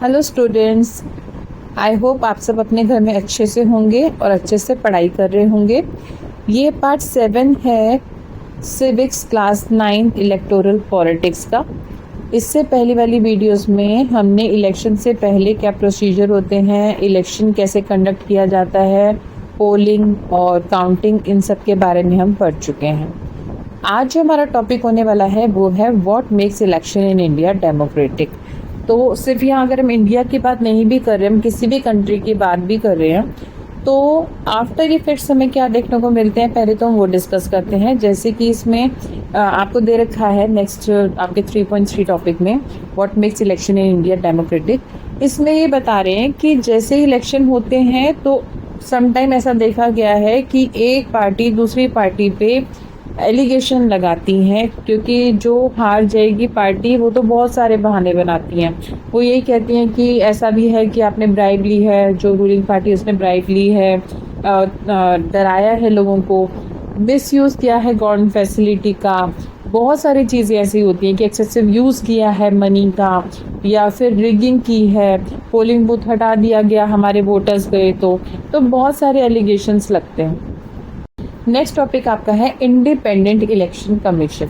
Hello students, I hope आप सब अपने घर में अच्छे से होंगे और अच्छे से पढ़ाई कर रहे होंगे। ये पार्ट 7 है सिविक्स क्लास 9 इलेक्टोरल पॉलिटिक्स का। इससे पहली वाली वीडियोस में हमने इलेक्शन से पहले क्या प्रोसीजर होते हैं, इलेक्शन कैसे कंडक्ट किया जाता है, पोलिंग और काउंटिंग, इन सब के बारे में हम पढ़ चुके हैं। आज जो हमारा टॉपिक होने वाला है वो है what makes election in India democratic. तो सिर्फ यहाँ अगर हम इंडिया की बात नहीं भी कर रहे हैं, हम किसी भी कंट्री की बात भी कर रहे हैं, तो आफ्टर इफेक्ट्स हमें क्या देखने को मिलते हैं, पहले तो हम वो डिस्कस करते हैं। जैसे कि इसमें आपको दे रखा है नेक्स्ट आपके 3.3 टॉपिक में what makes election in India democratic. इसमें ये बता रहे हैं कि जैसे ही इलेक्शन होते हैं तो समटाइम ऐसा देखा गया है कि एक पार्टी दूसरी पार्टी पे एलिगेशन लगाती हैं, क्योंकि जो हार जाएगी पार्टी वो तो बहुत सारे बहाने बनाती हैं। वो यही कहती हैं कि ऐसा भी है कि आपने ब्राइब ली है, जो रूलिंग पार्टी उसने ब्राइब ली है, डराया है लोगों को, मिसयूज़ किया है गवर्नमेंट फैसिलिटी का। बहुत सारी चीज़ें ऐसी होती हैं कि एक्सेसिव यूज़ किया है मनी का, या फिर रिगिंग की है, पोलिंग बूथ हटा दिया गया, हमारे वोटर्स गए तो बहुत सारे एलिगेशंस लगते हैं। नेक्स्ट टॉपिक आपका है इंडिपेंडेंट इलेक्शन कमीशन।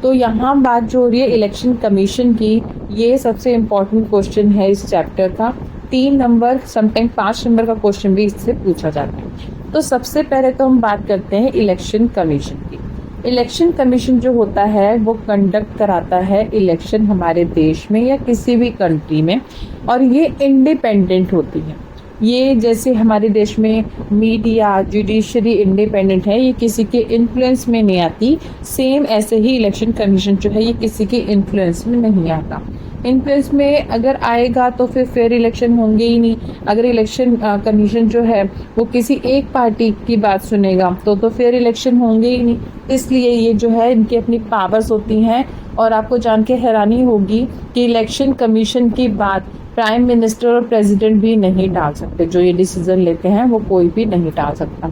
तो यहाँ बात जो हो रही है इलेक्शन कमीशन की, ये सबसे इम्पोर्टेंट क्वेश्चन है इस चैप्टर का। 3 नंबर समटाइम 5 नंबर का क्वेश्चन भी इससे पूछा जाता है। तो सबसे पहले तो हम बात करते हैं इलेक्शन कमीशन की। इलेक्शन कमीशन जो होता है वो कंडक्ट कराता है इलेक्शन हमारे देश में या किसी भी कंट्री में, और ये इंडिपेंडेंट होती है। ये जैसे हमारे देश में मीडिया जुडिशरी इंडिपेंडेंट है, ये किसी के इन्फ्लुएंस में नहीं आती, सेम ऐसे ही इलेक्शन कमीशन जो है ये किसी के इन्फ्लुएंस में नहीं आता। इन्फ्लुएंस में अगर आएगा तो फिर फेयर इलेक्शन होंगे ही नहीं। अगर इलेक्शन कमीशन जो है वो किसी एक पार्टी की बात सुनेगा तो फेयर इलेक्शन होंगे ही नहीं। इसलिए ये जो है इनकी अपनी पावर्स होती हैं। और आपको जान के हैरानी होगी कि इलेक्शन कमीशन की बात प्राइम मिनिस्टर और प्रेसिडेंट भी नहीं टाल सकते। जो ये डिसीजन लेते हैं वो कोई भी नहीं टाल सकता।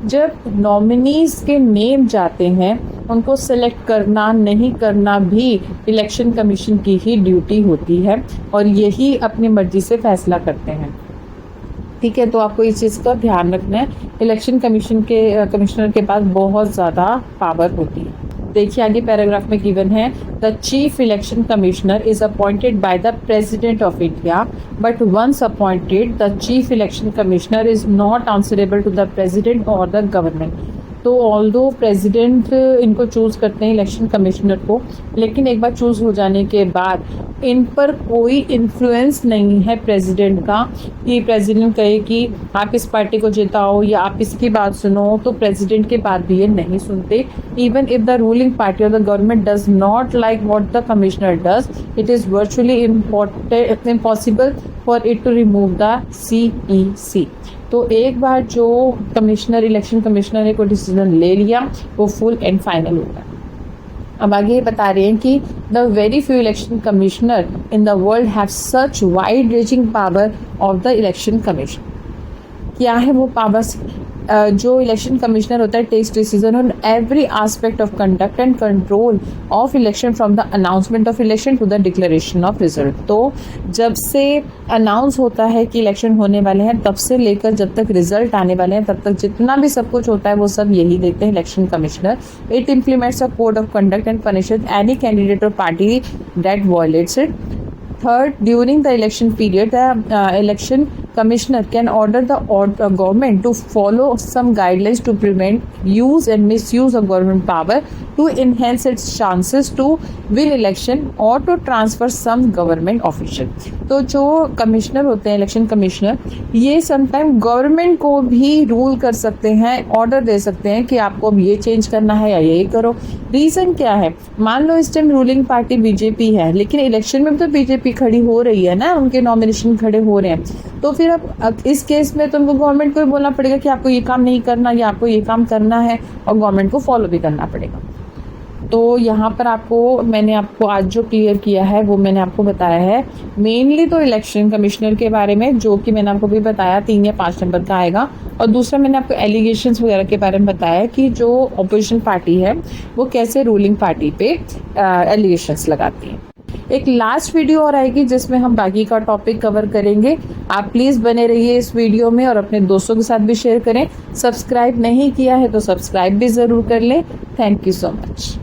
जब नॉमिनीज के नेम जाते हैं उनको सेलेक्ट करना नहीं करना भी इलेक्शन कमीशन की ही ड्यूटी होती है, और यही अपनी मर्जी से फैसला करते हैं। ठीक है, तो आपको इस चीज़ का ध्यान रखना है। इलेक्शन कमीशन के कमिश्नर के पास बहुत ज़्यादा पावर होती है। देखिए आगे पैराग्राफ में गिवन है, the chief election commissioner is appointed by the president of India, but once appointed the chief election commissioner is not answerable to the president और द गवर्नमेंट। तो ऑल्दो प्रेसिडेंट इनको choose करते हैं election commissioner को, लेकिन एक बार choose हो जाने के बाद इन पर कोई इन्फ्लुएंस नहीं है प्रेसिडेंट का कि प्रेसिडेंट कहे कि आप इस पार्टी को जिताओ या आप इसकी बात सुनो, तो प्रेसिडेंट के बात भी ये नहीं सुनते। Even if the ruling party और the government does not like what the commissioner does, it is virtually impossible for it to remove the CEC। तो एक बार जो कमिश्नर इलेक्शन कमिश्नर ने कोई डिसीजन ले लिया वो फुल एंड फाइनल होता है। अब आगे बता रहे हैं कि the very few election commissioner in the world have such wide reaching power of the election commission. क्या है वो पावर्स? जो इलेक्शन कमिश्नर होता है takes decision on every aspect of conduct and control of election from the announcement of election to the declaration of result. तो जब से announce होता है कि इलेक्शन होने वाले हैं तब से लेकर जब तक रिजल्ट आने वाले हैं तब तक जितना भी सब कुछ होता है वो सब यही देखते हैं election commissioner. It implements a code of conduct and punishes any candidate or party that violates it. Third, during the election period, the election commissioner can order the government to follow some guidelines to prevent use and misuse of government power to enhance its chances to win election or to transfer some government official। तो जो commissioner होते हैं election commissioner, ये sometime government को भी rule कर सकते हैं, ऑर्डर दे सकते हैं कि आपको अब ये चेंज करना है या यही करो। रीज़न क्या है? मान लो इस टाइम रूलिंग पार्टी बीजेपी है, लेकिन इलेक्शन में तो बीजेपी खड़ी हो रही है ना, उनके नॉमिनेशन खड़े हो रहे हैं, तो फिर अब इस केस में तुमको गवर्नमेंट को भी बोलना पड़ेगा कि आपको ये काम नहीं करना या आपको ये काम करना है, और गवर्नमेंट को फॉलो भी करना पड़ेगा। तो यहाँ पर मैंने आपको आज जो क्लियर किया है वो मैंने आपको बताया है मेनली तो इलेक्शन कमिश्नर के बारे में, जो कि मैंने आपको भी बताया 3 या 5 नंबर का आएगा, और दूसरा मैंने आपको एलिगेशंस वगैरह के बारे में बताया कि जो अपोजिशन पार्टी है वो कैसे रूलिंग पार्टी पे एलिगेशंस लगाती है। एक लास्ट वीडियो और आएगी जिसमें हम बाकी का टॉपिक कवर करेंगे। आप प्लीज़ बने रहिए इस वीडियो में और अपने दोस्तों के साथ भी शेयर करें। सब्सक्राइब नहीं किया है तो सब्सक्राइब भी ज़रूर कर लें। Thank you so much.